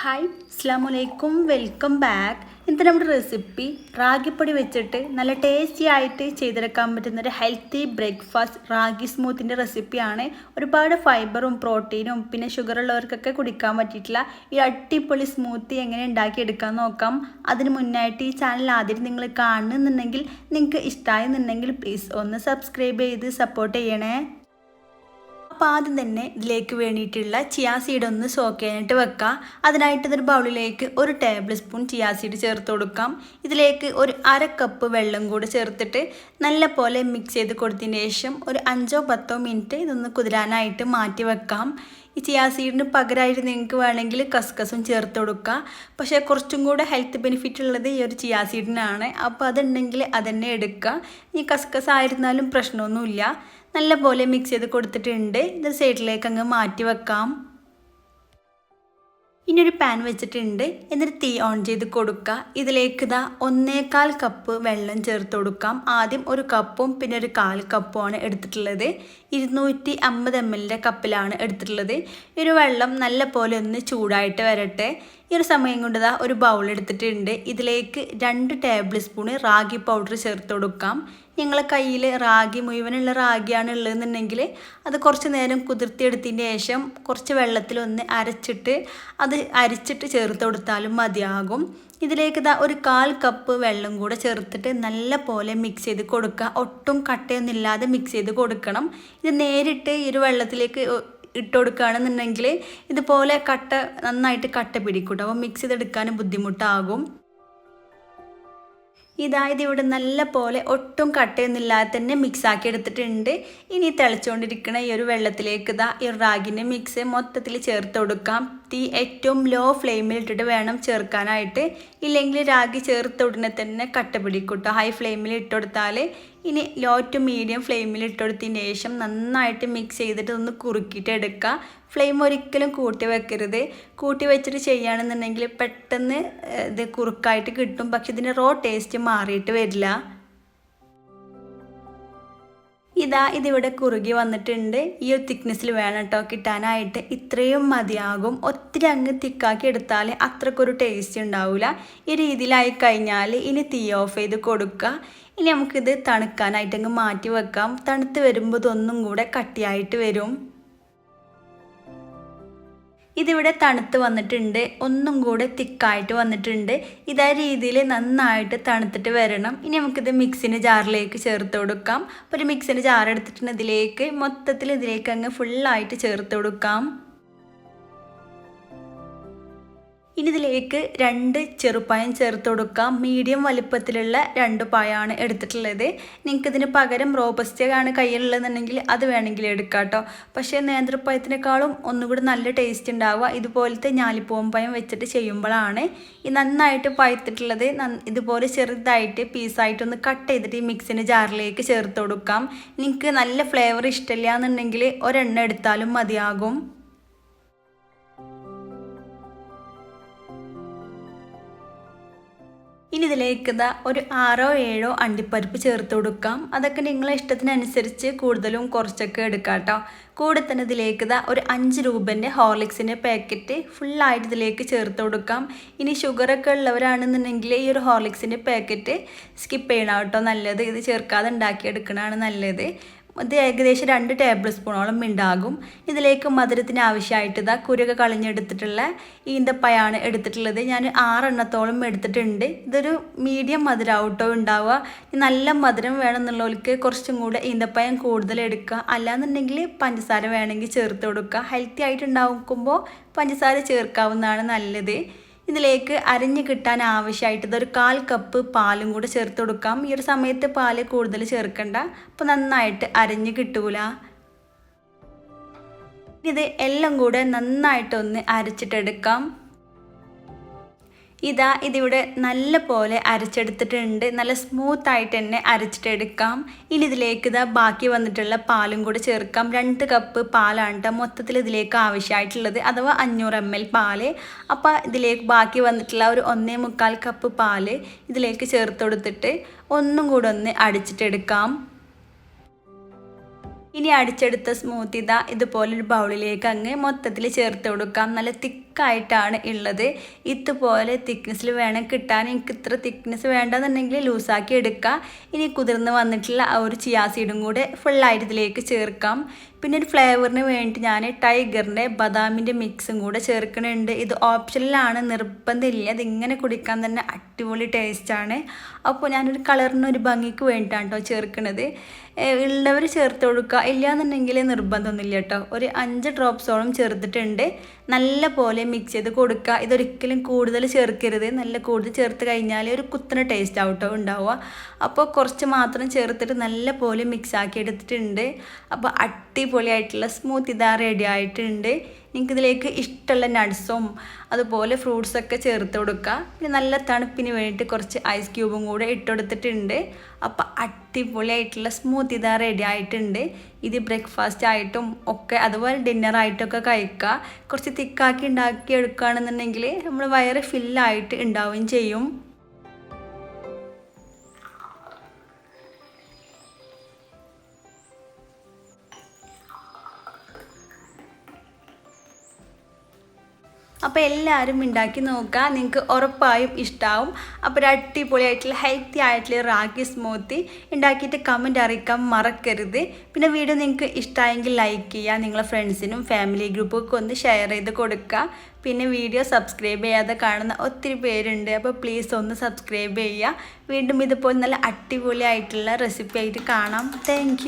Hi അസ്സലാമലൈക്കും welcome back. ഇന്നത്തെ നമ്മുടെ റെസിപ്പി റാഗിപ്പൊടി വെച്ചിട്ട് നല്ല ടേസ്റ്റി ആയിട്ട് ചെയ്തെടുക്കാൻ പറ്റുന്ന ഒരു ഹെൽത്തി ബ്രേക്ക്ഫാസ്റ്റ് റാഗി സ്മൂത്തിൻ്റെ റെസിപ്പിയാണ്. ഒരുപാട് ഫൈബറും പ്രോട്ടീനും പിന്നെ ഷുഗർ ഉള്ളവർക്കൊക്കെ കുടിക്കാൻ പറ്റിയിട്ടുള്ള ഈ അടിപൊളി സ്മൂത്തി എങ്ങനെ ഉണ്ടാക്കിയെടുക്കാൻ നോക്കാം. അതിന് മുന്നായിട്ട് ഈ ചാനൽ ആദ്യം നിങ്ങൾ കാണുന്നുണ്ടെങ്കിൽ നിങ്ങൾക്ക് ഇഷ്ടമായെന്നുണ്ടെങ്കിൽ പ്ലീസ് ഒന്ന് സബ്സ്ക്രൈബ് ചെയ്ത് സപ്പോർട്ട് ചെയ്യണേ. അപ്പോൾ ആദ്യം തന്നെ ഇതിലേക്ക് വേണ്ടിയിട്ടുള്ള ചിയാ സീഡ് ഒന്ന് സോക്ക് ചെയ്യാനായിട്ട് വെക്കുക. അതിനായിട്ട് ഇതൊരു ബൗളിലേക്ക് 1 ടേബിൾ സ്പൂൺ ചിയാ സീഡ് ചേർത്ത് കൊടുക്കാം. ഇതിലേക്ക് ഒരു 1/2 കപ്പ് വെള്ളം കൂടി ചേർത്തിട്ട് നല്ല പോലെ മിക്സ് ചെയ്ത് കൊടുത്തതിന് ശേഷം ഒരു 5-10 മിനിറ്റ് ഇതൊന്ന് കുതിരാനായിട്ട് മാറ്റി വെക്കാം. ഈ ചിയാ സീഡിന് പകരമായിട്ട് നിങ്ങൾക്ക് വേണമെങ്കിൽ കസ്കസും ചേർത്ത് കൊടുക്കുക. പക്ഷേ കുറച്ചും കൂടെ ഹെൽത്ത് ബെനിഫിറ്റ് ഉള്ളത് ഈ ഒരു ചിയാ സീഡിനാണ്. അപ്പോൾ അതുണ്ടെങ്കിൽ അതന്നെ എടുക്കുക. ഈ കസ്കസ് ആയിരുന്നാലും പ്രശ്നമൊന്നുമില്ല. നല്ല പോലെ മിക്സ് ചെയ്ത് കൊടുത്തിട്ടുണ്ട്. ഇത് സൈഡിലേക്ക് അങ്ങ് മാറ്റി വെക്കാം. ഇനിയൊരു പാൻ വെച്ചിട്ടുണ്ട്. എന്നിട്ട് തീ ഓൺ ചെയ്ത് കൊടുക്കുക. ഇതിലേക്ക് 1/4 കപ്പ് വെള്ളം ചേർത്ത് കൊടുക്കാം. ആദ്യം 1 കപ്പും പിന്നെ ഒരു 1/4 കപ്പുമാണ് എടുത്തിട്ടുള്ളത്. 250 ml കപ്പിലാണ് എടുത്തിട്ടുള്ളത്. ഈ ഒരു വെള്ളം നല്ല പോലെ ഒന്ന് ചൂടായിട്ട് വരട്ടെ. ഈ ഒരു സമയം കൊണ്ട് ഒരു ബൗൾ എടുത്തിട്ടുണ്ട്. ഇതിലേക്ക് 2 ടേബിൾ സ്പൂൺ റാഗി പൗഡർ ചേർത്ത് കൊടുക്കാം. നിങ്ങളെ കയ്യിൽ റാഗി മുഴുവനുള്ള റാഗിയാണ് ഉള്ളതെന്നുണ്ടെങ്കിൽ അത് കുറച്ച് നേരം കുതിർത്തിയെടുത്തതിന് ശേഷം കുറച്ച് വെള്ളത്തിലൊന്ന് അരിച്ചിട്ട് ചേർത്ത് കൊടുത്താലും മതിയാകും. ഇതിലേക്ക് ഒരു 1/4 കപ്പ് വെള്ളം കൂടെ ചേർത്തിട്ട് നല്ല പോലെ മിക്സ് ചെയ്ത് കൊടുക്കുക. ഒട്ടും കട്ടയൊന്നും ഇല്ലാതെ മിക്സ് ചെയ്ത് കൊടുക്കണം. ഇത് നേരിട്ട് ഈ ഒരു വെള്ളത്തിലേക്ക് ഇട്ട് കൊടുക്കുകയാണെന്നുണ്ടെങ്കിൽ ഇതുപോലെ നന്നായിട്ട് കട്ട പിടിക്കും. അപ്പോൾ മിക്സ് ചെയ്തെടുക്കാൻ ബുദ്ധിമുട്ടാകും. ഇവിടെ നല്ല പോലെ ഒട്ടും കട്ടയൊന്നുമില്ലാതെ തന്നെ മിക്സാക്കി എടുത്തിട്ടുണ്ട്. ഇനി തിളച്ചുകൊണ്ടിരിക്കുന്ന ഈ ഒരു വെള്ളത്തിലേക്ക് ഈ റാഗിൻ്റെ മിക്സ് മൊത്തത്തിൽ ചേർത്ത് കൊടുക്കാം. തീ ഏറ്റവും ലോ ഫ്ലെയിമിലിട്ടിട്ട് വേണം ചേർക്കാനായിട്ട്. ഇല്ലെങ്കിൽ റാഗി ചേർത്ത ഉടനെ തന്നെ കട്ട പിടിക്കും. ഹൈ ഫ്ലെയിമിൽ ഇട്ട് കൊടുത്താൽ ഇനി ലോ ടു മീഡിയം ഫ്ലെയിമിൽ ഇട്ട് കൊടുത്തതിന് ശേഷം നന്നായിട്ട് മിക്സ് ചെയ്തിട്ട് ഒന്ന് കുറുക്കിയിട്ട് എടുക്കുക. ഫ്ലെയിം ഒരിക്കലും കൂട്ടി വെക്കരുത്. കൂട്ടി വെച്ചിട്ട് ചെയ്യുകയാണെന്നുണ്ടെങ്കിൽ പെട്ടെന്ന് ഇത് കുറുക്കായിട്ട് കിട്ടും. പക്ഷെ ഇതിൻ്റെ റോ ടേസ്റ്റ് മാറിയിട്ട് വരില്ല. ഇതിവിടെ കുറുകി വന്നിട്ടുണ്ട്. ഈ ഒരു തിക്നെസ്സിൽ വേണം കേട്ടോ കിട്ടാനായിട്ട്. ഇത്രയും മതിയാകും. ഒത്തിരി അങ്ങ് തിക്കാക്കി എടുത്താൽ അത്രക്കൊരു ടേസ്റ്റ് ഉണ്ടാവില്ല. ഈ രീതിയിലായി കഴിഞ്ഞാൽ ഇനി തീ ഓഫ് ചെയ്ത് കൊടുക്കുക. ഇനി നമുക്കിത് തണുക്കാനായിട്ട് അങ്ങ് മാറ്റി വെക്കാം. തണുത്ത് വരുമ്പോൾ ഇതൊന്നും കൂടെ കട്ടിയായിട്ട് വരും. ഇതിവിടെ തണുത്ത് വന്നിട്ടുണ്ട്. ഒന്നും കൂടെ തിക്കായിട്ട് വന്നിട്ടുണ്ട്. ഇതേ രീതിയിൽ നന്നായിട്ട് തണുത്തിട്ട് വരണം. ഇനി നമുക്കിത് മിക്സിൻ്റെ ജാറിലേക്ക് ചേർത്ത് കൊടുക്കാം. അപ്പോൾ ഒരു മിക്സിൻ്റെ ജാർ എടുത്തിട്ടുണ്ട്. ഇതിലേക്ക് അങ്ങ് ഫുള്ളായിട്ട് ചേർത്ത് കൊടുക്കാം. ഇനി ഇതിലേക്ക് 2 ചെറുപഴം ചേർത്ത് കൊടുക്കാം. മീഡിയം വലിപ്പത്തിലുള്ള 2 പഴമാണ് എടുത്തിട്ടുള്ളത്. നിങ്ങൾക്കിതിന് പകരം റോബസ്റ്റയാണ് കയ്യിലുള്ളതെന്നുണ്ടെങ്കിൽ അത് വേണമെങ്കിൽ എടുക്കാം കേട്ടോ. പക്ഷേ നേന്ത്രപ്പഴത്തിനേക്കാളും ഒന്നുകൂടി നല്ല ടേസ്റ്റ് ഉണ്ടാവുക ഇതുപോലത്തെ ഞാലിപ്പൂവൻ പഴം വെച്ചിട്ട് ചെയ്യുമ്പോഴാണ്. ഈ നന്നായിട്ട് പഴുത്തിട്ടുള്ളത് ഇതുപോലെ ചെറുതായിട്ട് പീസായിട്ടൊന്ന് കട്ട് ചെയ്തിട്ട് ഈ മിക്സിൻ്റെ ജാറിലേക്ക് ചേർത്ത് കൊടുക്കാം. നിങ്ങൾക്ക് നല്ല ഫ്ലേവർ ഇഷ്ടമില്ല എന്നുണ്ടെങ്കിൽ ഒരെണ്ണം എടുത്താലും മതിയാകും. ഇനി ഇതിലേക്ക് ഒരു 6-7 അണ്ടിപ്പരിപ്പ് ചേർത്ത് കൊടുക്കാം. അതൊക്കെ നിങ്ങളെ ഇഷ്ടത്തിനനുസരിച്ച് കൂടുതലും കുറച്ചൊക്കെ എടുക്കാം കേട്ടോ. കൂടെ തന്നെ ഇതിലേക്ക് ഒരു 5 രൂപൻ്റെ ഹോർലിക്സിൻ്റെ പാക്കറ്റ് ഫുള്ളായിട്ട് ഇതിലേക്ക് ചേർത്ത് കൊടുക്കാം. ഇനി ഷുഗറൊക്കെ ഉള്ളവരാണെന്നുണ്ടെങ്കിൽ ഈ ഒരു ഹോർലിക്സിൻ്റെ പാക്കറ്റ് സ്കിപ്പ് ചെയ്യണം കേട്ടോ നല്ലത്. ഇത് ചേർക്കാതെ ഉണ്ടാക്കിയെടുക്കണതാണ് നല്ലത്. ഇത് ഏകദേശം 2 ടേബിൾ സ്പൂണോളം ഉണ്ടാകും. ഇതിലേക്ക് മധുരത്തിന് ആവശ്യമായിട്ട് കുരുക കളഞ്ഞെടുത്തിട്ടുള്ള ഈന്തപ്പഴമാണ് എടുത്തിട്ടുള്ളത്. ഞാൻ 6 എണ്ണത്തോളം എടുത്തിട്ടുണ്ട്. ഇതൊരു മീഡിയം മധുരമാവട്ടോ ഉണ്ടാവുക. നല്ല മധുരം വേണമെന്നുള്ളവർക്ക് കുറച്ചും കൂടെ ഈന്തപ്പഴം കൂടുതൽ എടുക്കുക. അല്ലാന്നുണ്ടെങ്കിൽ പഞ്ചസാര വേണമെങ്കിൽ ചേർത്ത് കൊടുക്കുക. ഹെൽത്തി ആയിട്ട് ഉണ്ടാക്കുമ്പോൾ പഞ്ചസാര ചേർക്കാവുന്നതാണ് നല്ലത്. ഇതിലേക്ക് അരിഞ്ഞ് കിട്ടാൻ ആവശ്യമായിട്ട് ഒരു 1/4 കപ്പ് പാലും കൂടെ ചേർത്ത് കൊടുക്കാം. ഈ ഒരു സമയത്ത് പാല് കൂടുതൽ ചേർക്കണ്ട. അപ്പോൾ നന്നായിട്ട് അരിഞ്ഞ് കിട്ടൂല. ഇത് എല്ലാം കൂടെ നന്നായിട്ടൊന്ന് അരച്ചിട്ടെടുക്കാം. ഇതിവിടെ നല്ല പോലെ അരച്ചെടുത്തിട്ടുണ്ട്. നല്ല സ്മൂത്തായിട്ട് തന്നെ അരച്ചിട്ടെടുക്കാം. ഇനി ഇതിലേക്ക് ബാക്കി വന്നിട്ടുള്ള പാലും കൂടി ചേർക്കാം. 2 കപ്പ് പാലാണ് കേട്ടോ മൊത്തത്തിൽ ഇതിലേക്ക് ആവശ്യമായിട്ടുള്ളത്, അഥവാ 500 ml പാല്. അപ്പോൾ ഇതിലേക്ക് ബാക്കി വന്നിട്ടുള്ള ഒരു 1/4 കപ്പ് പാല് ഇതിലേക്ക് ചേർത്ത് കൊടുത്തിട്ട് ഒന്നും കൂടെ ഒന്ന് അടിച്ചിട്ടെടുക്കാം. ഇനി അടിച്ചെടുത്ത സ്മൂത്തി ഇതുപോലൊരു ബൗളിലേക്ക് അങ്ങ് മൊത്തത്തിൽ ചേർത്ത് കൊടുക്കാം. നല്ല തിക്ക് തിക്കായിട്ടാണ് ഉള്ളത്. ഇതുപോലെ തിക്നെസ്സിൽ വേണം കിട്ടാൻ. എനിക്ക് ഇത്ര തിക്നെസ് വേണ്ടെന്നുണ്ടെങ്കിൽ ലൂസാക്കി എടുക്കുക. ഇനി കുതിർന്ന് വന്നിട്ടുള്ള ആ ഒരു ചിയാ സീഡും കൂടെ ഫുള്ളായിട്ട് ഇതിലേക്ക് ചേർക്കാം. പിന്നെ ഒരു ഫ്ലേവറിന് വേണ്ടി ഞാൻ ടൈഗറിൻ്റെ ബദാമിൻ്റെ മിക്സും കൂടെ ചേർക്കുന്നുണ്ട്. ഇത് ഓപ്ഷനിലാണ്, നിർബന്ധമില്ല. ഇതിങ്ങനെ കുടിക്കാൻ തന്നെ അടിപൊളി ടേസ്റ്റാണ്. അപ്പോൾ ഞാനൊരു കളറിനൊരു ഭംഗിക്ക് വേണ്ടിയിട്ടാണ് കേട്ടോ ചേർക്കുന്നത്. ഉള്ളവർ ചേർത്ത് കൊടുക്കുക, ഇല്ലയെന്നുണ്ടെങ്കിൽ നിർബന്ധമൊന്നുമില്ല കേട്ടോ. ഒരു 5 ഡ്രോപ്സോളം ചേർത്തിട്ടുണ്ട്. നല്ല പോലെ മിക്സ് ചെയ്ത് കൊടുക്കുക. ഇതൊരിക്കലും കൂടുതൽ ചേർക്കരുത്. നല്ല കൂടുതൽ ചേർത്ത് കഴിഞ്ഞാൽ ഒരു കുത്തന ടേസ്റ്റ് ആവട്ടോ ഉണ്ടാവുക. അപ്പോൾ കുറച്ച് മാത്രം ചേർത്തിട്ട് നല്ല പോലെ മിക്സ് ആക്കി എടുത്തിട്ടുണ്ട്. അപ്പോൾ അടിപൊളിയായിട്ടുള്ള സ്മൂത്ത് ഇതാ റെഡി ആയിട്ടുണ്ട്. നിങ്ങൾക്ക് ഇതിലേക്ക് ഇഷ്ടമുള്ള നട്ട്സും അതുപോലെ ഫ്രൂട്ട്സൊക്കെ ചേർത്ത് കൊടുക്കുക. പിന്നെ നല്ല തണുപ്പിന് വേണ്ടിയിട്ട് കുറച്ച് ഐസ് ക്യൂബും കൂടെ ഇട്ടുകൊടുത്തിട്ടുണ്ട്. അപ്പോൾ അടിപൊളിയായിട്ടുള്ള സ്മൂത്ത് ഇതാ റെഡി ആയിട്ടുണ്ട്. ഇത് ബ്രേക്ക്ഫാസ്റ്റ് ആയിട്ടും ഒക്കെ അതുപോലെ ഡിന്നറായിട്ടൊക്കെ കഴിക്കുക. കുറച്ച് തിക്കാക്കി ഉണ്ടാക്കി എടുക്കുകയാണെന്നുണ്ടെങ്കിൽ നമ്മൾ വയറ് ഫില്ലായിട്ട് ഉണ്ടാവുകയും ചെയ്യും. അപ്പോൾ എല്ലാവരും ഉണ്ടാക്കി നോക്കുക, നിങ്ങൾക്ക് ഉറപ്പായും ഇഷ്ടമാവും. അപ്പോൾ ഒരു അടിപൊളിയായിട്ടുള്ള ഹെൽത്തി ആയിട്ടുള്ള റാഗി സ്മൂത്തി ഉണ്ടാക്കിയിട്ട് കമൻറ്റ് അറിയിക്കാൻ മറക്കരുത്. പിന്നെ വീഡിയോ നിങ്ങൾക്ക് ഇഷ്ടമായെങ്കിൽ ലൈക്ക് ചെയ്യുക, നിങ്ങളെ ഫ്രണ്ട്സിനും ഫാമിലി ഗ്രൂപ്പൊക്കെ ഒന്ന് ഷെയർ ചെയ്ത് കൊടുക്കുക. പിന്നെ വീഡിയോ സബ്സ്ക്രൈബ് ചെയ്യാതെ കാണുന്ന ഒത്തിരി പേരുണ്ട്. അപ്പോൾ പ്ലീസ് ഒന്ന് സബ്സ്ക്രൈബ് ചെയ്യുക. വീണ്ടും ഇതുപോലെ നല്ല അടിപൊളിയായിട്ടുള്ള റെസിപ്പി ആയിട്ട് കാണാം. താങ്ക്